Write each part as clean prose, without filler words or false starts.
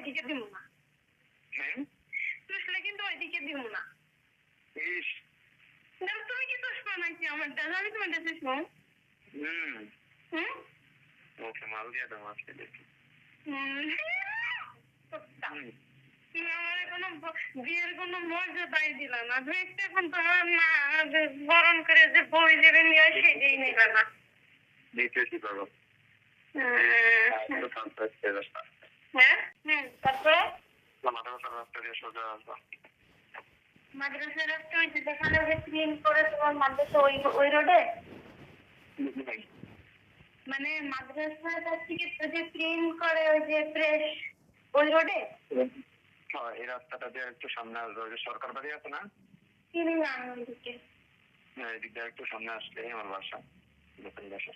ওইদিকে দিব না। হ্যাঁ চুষলে কিন্তু ওইদিকে দিব না। ইস তুমি কি চুষবা নাকি আমার দাদা? আমি তোমার কাছে শুনো। ওকে মাল দিয়ে দাও আজকে দেখি। তুমি আমার কোনো বিয়ের কোনো মর্যাদাই দিলা না। দেখতে এখন তোমার না বরণ করে যে বই দেবে নিয়ে সেটাই নিবে না। দিতেছি বাবা। হ্যাঁ তারপরে রাস্তা দিয়ে সোজা আসবা। মাদ্রাসার রাস্তা ওই যেখানে প্রিন্ট করে তোমার মাদ্রাসা ওই রোডে, মানে মাদ্রাসার থেকে যে প্রিন্ট করে ওই যে প্রেস ওই রোডে। এই রাস্তাটা দিয়ে একটু সামনে আসবে, ওই যে সরকার বাড়ি আছে না, চিনি না ওইদিকে। এদিক দিয়ে একটু সামনে আসলে আমার বাসা, নতুন বাসা।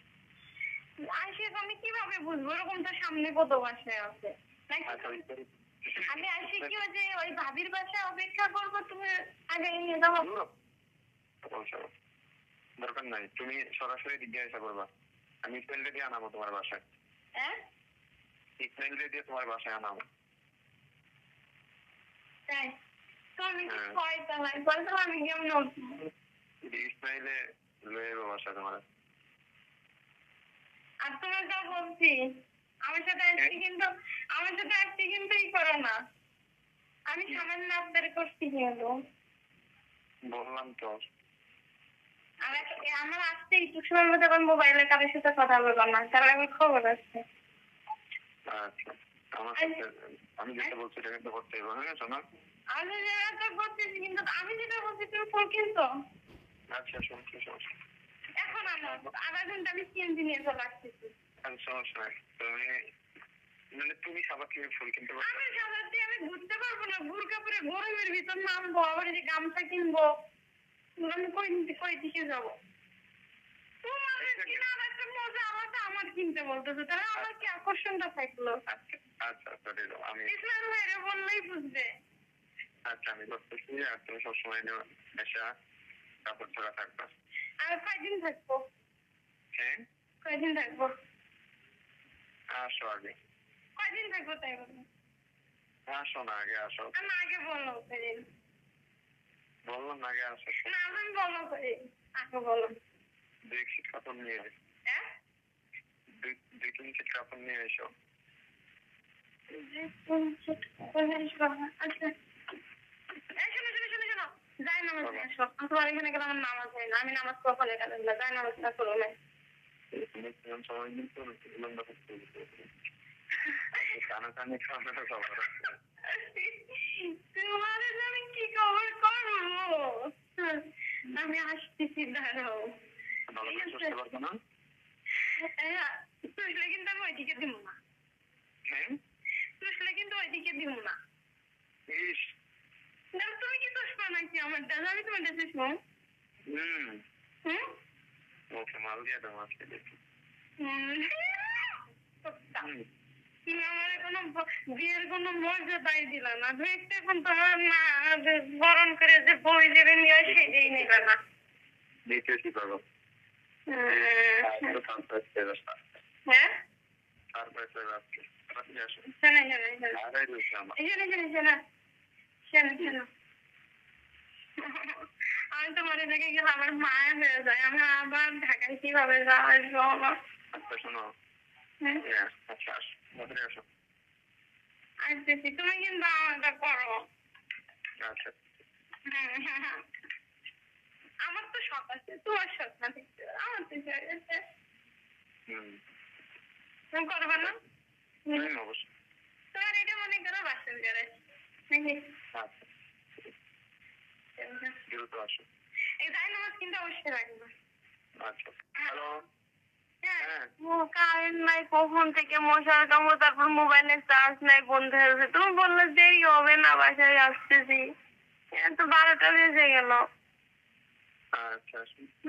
আসে আমি কিভাবে বুঝবো? ওরকম তো সামনে কত বাসায় আছে। আমি আসি কি ওই যে ওই ভাবির বাসায় অপেক্ষা করবো, তুমি আগে নিয়ে যাবো? দরকার নাই, তুমি সরাসরি জিজ্ঞাসা করবা। আমি ইসমাইল দিয়ে আনাবো তোমার বাসায়। হ্যাঁ ইসমাইল দিয়ে তোমার বাসায় আনাবো। তাই তুমি কি কয়টা নাই বলতো? আমি কেমন ইসমাইলে লয়ে যাবো বাসা তোমার। আর তোমার যা বলছি আমার সাথে আসছি, কিন্তু আমার সাথে আসছি কিন্তু ই করো না। আমি সামান্য আপনার করছি কিন্তু বললাম তো আমার আসছে একটু সময়ের মধ্যে আমার মোবাইলে কারোর সাথে কথা বলবো না, কারণ আমার খবর আছে। আচ্ছা আমার সাথে আমি যেটা বলছি এটা কিন্তু করতে হবে, হ্যাঁ শোনো। আমি যেটা বলতেছি কিন্তু আমি যেটা বলছি তুমি ফোন কিনতো। আচ্ছা শুনছি সমস্যা। এখন আমার আধা ঘন্টা আমি সিএনজি নিয়ে চলে আসতেছি। সমস্যা নাই, তুমি মানে তুমি সাবাক কিনে ফুল কিনতে পারো? আমি সাবাক দিয়ে আমি ঘুরতে পারবো না, বুরকা পরে গরমের ভিতর নামবো, আবার যে গামছা কিনবো, আমি কই দিকে যাবো? তোমার কিনা আর একটা মজা আলাদা আমার কিনতে বলতেছো, তাহলে আমার কি আকর্ষণটা থাকলো? আচ্ছা আচ্ছা আমি ইসলাম ভাইরে বললেই বুঝবে। আচ্ছা আমি করতেছি, আর তুমি সবসময় নেশা কাপড় ছাড়া থাকবা। আর কয়দিন থাকবো? হ্যাঁ কয়দিন থাকবো? আসো আগে। কয়দিন থাকবো তাই বলো? আসো না আগে আসো। আমি আগে বলো কদিন। বললাম না আগে আসো। না আমি বলো কদিন, আগে বলো। 2 শীট কাপড় নিয়ে এসো। হ্যাঁ 2-3 শীট কাপড় নিয়ে এসো। আচ্ছা শোনো যাই নামাজ আসো। তোমার এখানে গেলে আমার নামাজ হয় না, আমি নামাজ কখন এখানে যাই নামাজটা করো না। সময় কিন্তু লম্বা করতে কানাকানি খাওয়া সবার তোমার আমি কি খবর করবো? আমি আসতেছি, দাঁড়াও। চুষলে কিন্তু আমি ওইদিকে দিব না। চুষলে কিন্তু ওইদিকে দিব না। তুমি কি চুষবা নাকি আমার দাদা? আমি তোমার কাছে শুনো। ওকে মাল দিয়ে দাও আজকে দেখি। তুমি আমার কোনো বিয়ের কোনো মর্যাদাই দিলা না। দেখতে এখন তোমার না বরণ করে যে বই দেবে নিয়ে সেটাই নিবে না। দিতেছি বাবা। হ্যাঁ তারপরে আমি তোমার দেখে গেলে আমার মায়া হয়ে যায়। আমি আবার ঢাকায় কিভাবে আসবো? আচ্ছা শোনো, আচ্ছা আসো। আসতেছি, তুমি কিন্তু আমাকে করো। আচ্ছা আমার তো শখ আছে, তোমার শখ না দেখতে, আমার তো শখ আছে। তুমি করবা না? অবশ্যই। তোমার এটা মনে করো বাসের গ্যারেজ নাকি? দ্রুত আসো। এই যাই নামাজ কিন্তু অবশ্যই রাখবো। আচ্ছা হ্যালো। কারেন্ট নাই কখন থেকে, মশার কামড়, তারপর মোবাইলের চার্জ নাই, বন্ধ হয়ে গেছে। তুমি বললে দেরি হবে না, বাসায় আসতেছি। তো 12টা বেজে গেল। আচ্ছা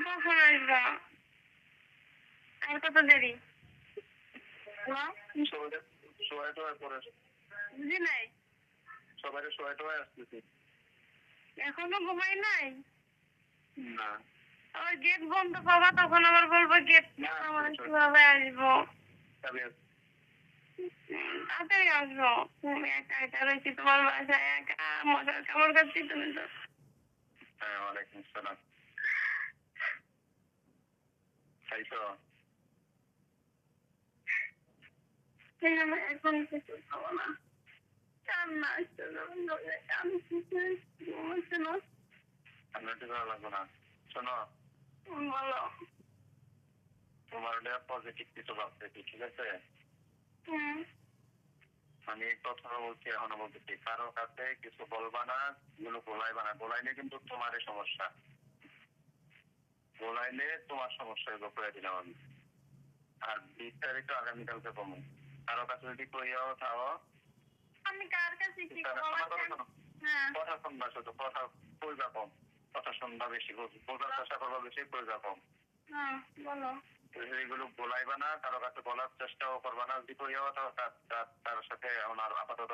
কখন আসবা? আর কত দেরি? বুঝি নাই। সবাই সবাই আসতেছি। এখনো ঘুমাই নাই? না। আবার গেট বন্ধ পাবা, তখন আবার বলবো গেট কিভাবে আসবো? তাড়াতাড়ি আসো। তুমি একা একা রয়েছি তোমার বাসায়, একা মশার কামড় খাচ্ছি তুমি তো। হ্যাঁ, ওয়ালাইকুম আসসালাম। খাইছো? আমি এখন কিছু খাবো না। কান্না আসছে যখন ধরে কাঁদতেছে, ঘুমাচ্ছে না। আপনার তো ভালো লাগবে না। শোনো, বলো। তোমার পজিটিভ কিছু ভাবতেছি, ঠিক আছে? হুম। আমি কথা বলছি, এখনো বলতেছি, কারো কাছে কিছু বলবা না, এগুলো গোলাইবা না। গোলাইলে কিন্তু তোমারই সমস্যা। গোলাইলে তোমার সমস্যা এগুলো করে দিলাম আমি। আর বিস্তারিত আগামীকালকে কমো। কারো কাছে যদি কইয়াও থাও, আমি কার কাছে কি আমার বলবো? কথা শোনো। হ্যাঁ। কথা শুনবা, শুধু কথা কইবা কম। কথা শুনবা বেশি, বোঝার চেষ্টা করবা বেশি, কইবা কম। হ্যাঁ, বলো। এগুলো গোলাইবা না, কারো কাছে বলার চেষ্টাও করবা না। যদি কইয়াও থাও, তার সাথে আমার আপাতত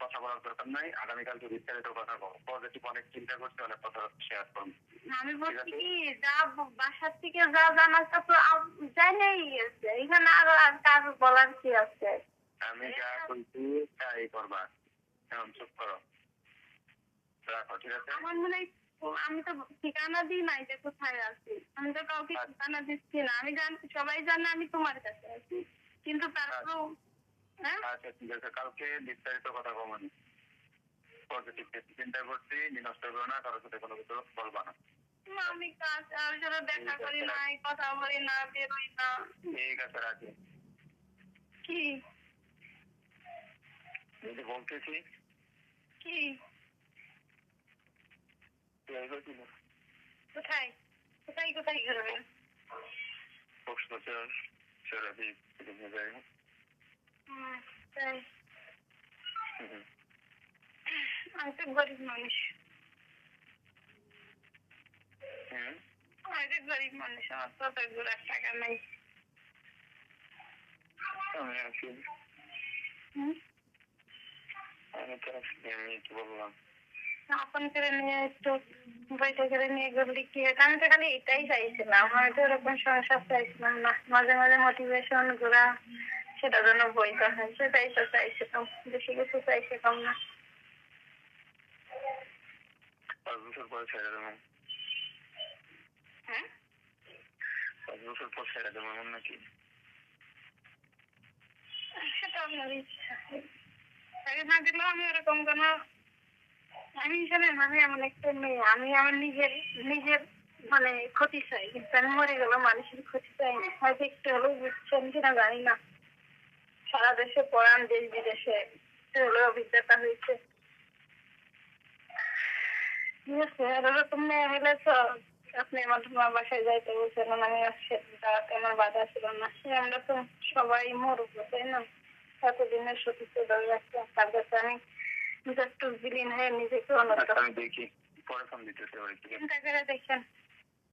কথা বলার দরকার নাই। আগামীকালকে বিস্তারিত কথা বলবো। পজিটিভ অনেক চিন্তা করছি, অনেক কথা শেয়ার করবো। আমি বলছি কি, যা বাসার থেকে যা জানার তা তো জানাই গেছে, এখানে আর কার বলার কি আছে? আমি যা কইছি তাই করবা। এখন চুপ করো, রাখো, ঠিক আছে? আমার মনে হয় আমি তো ঠিকানা দিই নাই যে কোথায় আছি। আমি তো কাউকে ঠিকানা দিচ্ছি না। আমি জানি, সবাই জানে আমি তোমার কাছে আছি, কিন্তু তারপরেও। হ্যাঁ, আচ্ছা, ঠিক আছে, কালকে বিস্তারিত কথা কমানি। পজিটিভ চিন্তা করছি, বিনষ্ট করো না, কারোর সাথে কোনো কিছু বলবা না। আমি কাজ আর সাথে দেখা করি নাই, কথা বলি না, বেরোই না। ঠিক আছে, রাখি। কি যদি বলতেছি কি কোথায় কোথায় কোথায় করবেন? কক্সবাজার, সেরাদ্বীপ, যাই হোক। তাই আমি তো গরিব মানুষ। আমি তো গরিব মানুষ, আমার তো অত ঘোরার টাকা নাই। আমি আছি, আমি তো আছি, আমি কি বললাম? আপন করে নিয়ে একটু বইটা করে নিয়ে ঘুরলে কি হয়? আমি তো খালি এটাই চাইছিলাম, আমি তো ওরকম সংসার চাইছিলাম না। মাঝে মাঝে মোটিভেশন ঘোরা, সেটা যেন বইতে হয়, সেটাই তো চাইছিলাম। বেশি কিছু চাইছিলাম না। 5 বছর পরে ছেড়ে দেবো। হ্যাঁ, 5 বছর পর ছেড়ে দেবো এমন নাকি? সেটা আপনার ইচ্ছা। আগে না দিলেও আমি ওরকম কোনো, আমি হিসাবে আমি এমন একটা মেয়ে, আমি আমার নিজের নিজের মানে ক্ষতি চাই, কিন্তু আমি মরে গেল মানুষের ক্ষতি চাই না। হয়তো একটু হলেও বুঝছেন কিনা জানি না, সারা দেশে পড়ান, দেশ বিদেশে একটু হলেও অভিজ্ঞতা হয়েছে। ঠিক আছে, আর ওরকম মেয়ে হলে তো আপনি আমার তোমার বাসায় যাইতে বলছিলেন, আমি যাওয়াতে আমার বাধা ছিল না। আমরা তো সবাই মরবো, তাই না? এতদিনের সতীত্ব ধরে রাখছি, তার কাছে আমি একটু বিলীন হয়ে নিজেকে দেখি, পরে ফোন দিতেছে। চিন্তা করে দেখেন।